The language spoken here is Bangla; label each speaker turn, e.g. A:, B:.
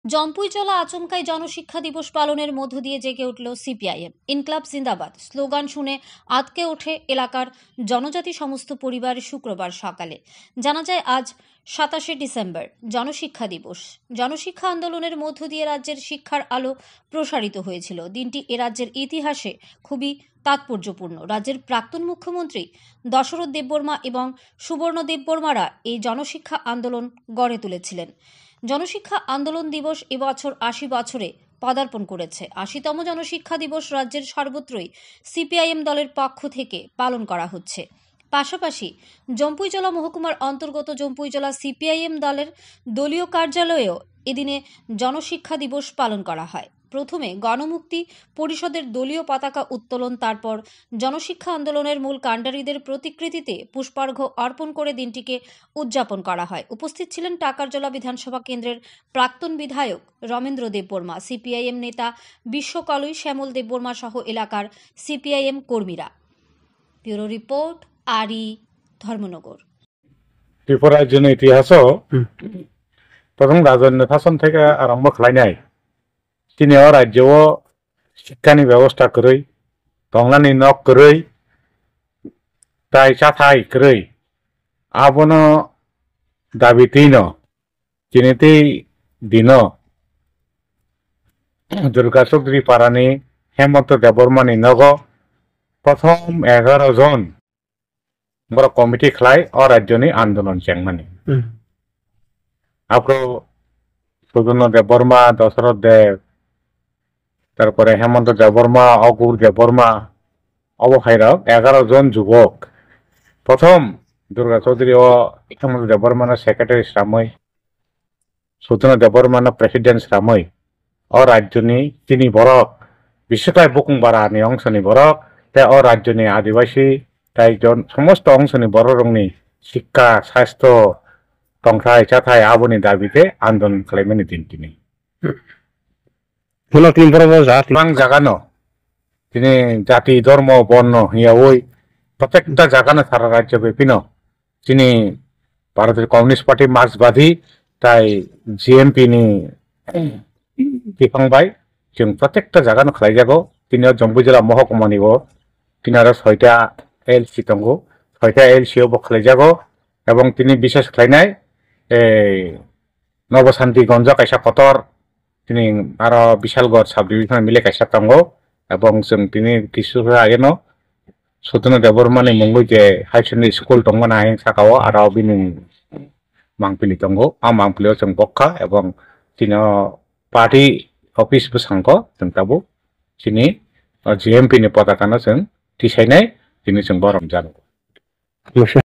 A: জম্পুইজলা আচমকাই জনশিক্ষা দিবস পালনের মধ্য দিয়ে জেগে উঠল সিপিআইএম। ইনকলাব জিন্দাবাদ স্লোগান শুনে আঁতকে ওঠে এলাকার জনজাতি সমস্ত পরিবার। শুক্রবার সকালে জানা যায় আজ 27শে ডিসেম্বর জনশিক্ষা দিবস। জনশিক্ষা আন্দোলনের মধ্য দিয়ে রাজ্যের শিক্ষার আলো প্রসারিত হয়েছিল। দিনটি এ রাজ্যের ইতিহাসে খুবই তাৎপর্যপূর্ণ। রাজ্যের প্রাক্তন মুখ্যমন্ত্রী দশরথ দেববর্মা এবং সুবর্ণ দেববর্মারা এই জনশিক্ষা আন্দোলন গড়ে তুলেছিলেন। জনশিক্ষা আন্দোলন দিবস এবছর ৮০ বছরে পদার্পণ করেছে। ৮০তম জনশিক্ষা দিবস রাজ্যের সর্বত্রই সিপিআইএম দলের পক্ষ থেকে পালন করা হচ্ছে। পাশাপাশি জম্পুইজলা মহকুমার অন্তর্গত জম্পুইজলা সিপিআইএম দলের দলীয় কার্যালয়েও এদিনে জনশিক্ষা দিবস পালন করা হয়। প্রথমে গণমুক্তি পরিষদের দলীয় পতাকা উত্তোলন, তারপর জনশিক্ষা আন্দোলনের মূল কাণ্ডারীদের প্রতিকৃতিতে পুষ্পার্ঘ্য অর্পণ করে দিনটিকে উদযাপন করা হয়। উপস্থিত ছিলেন টাকারজলা বিধানসভা কেন্দ্রের প্রাক্তন বিধায়ক রমেন্দ্র দেববর্মা, সিপিআইএম নেতা বিশ্বকলই শ্যামল দেববর্মা সহ এলাকার সিপিআইএম কর্মীরা। ব্যুরো রিপোর্ট, আরি, ধর্মনগর।
B: ত্রিপুরার জন্য ইতিহাসও প্রথম রাজন্য শাসন থেকে আরম্ভ খালাইনাই তিনি রাজ্যও শিক্ষানি ব্যবস্থা করেই বাংলানি নক করেই তাই চাথাই করেই আবনো দাবি তিন চিনিতেই দিন দুর্গা চৌধুরী পারানি হেমন্ত দেববর্মানি নগ প্রথম 11 জন বড় কমিটি খাই রাজ্যনি আন্দোলন চেংমানি আপনি সুবর্ণ দেববর্মা, দশরথ দেব, তারপরে হেমন্ত দেববর্মা, অগুর দেববর্মা অবহাইরক 11 জন যুবক প্রথম দুর্গা চৌধুরী ও হেমন্ত দেববর্মার সেক্রেটারি শ্রামই, সুবর্ণ দেববর্মার প্রেসিডেন্ট শ্রামই রাজ্যনি তিনি বরক বিশ্বকায় বুকুংবারানি অংশনি বরক তাই রাজ্যনি আদিবাসী তাই সমস্ত অংশনি বড় রংনি শিক্ষা, স্বাস্থ্য, টংথাই চাথাই আবনি দাবিতে আন্দোলন খালাইমানি দিনটিনি জাগানো তিনি জাতি ধর্ম বর্ণ হিয়া ওই প্রত্যেকটা জাগানো সারা রাজ্য ব্যাপী তিনি ভারতের কমিউনিস্ট পার্টি মার্ক্সবাদী তাই জিএমপি নি বিফাংবাই जों প্রত্যেকটা জাগানো খালাই যাগো তিনি জম্পুইজলা মহকুমা নিব তিনি 6টা এলসি দঙ্গো 6টা এলসি ও খালাই যাগো এবং তিনি বিশেষ খাইনাই নবশান্তিগঞ্জ কাইসা কতর তিনি আরো বিশালগড় সাব ডিভিশন মিলে কাইসা দঙ্গো এবং जों তিনি কিছু আগে সুবর্ণ দেববর্মানি মুঙ্গুই যে হাই সেকেন্ডারি স্কুল দङ না সাকাও আর বিনি মাংপিলি দঙ্গো মাংপিলিও जों বক্কা এবং তিনি পার্টি অফিস বসাংক जों তাবো তিনি জিএমপি নি পতাকানো जों টিসাইনাই তিনি जों বরম জানো।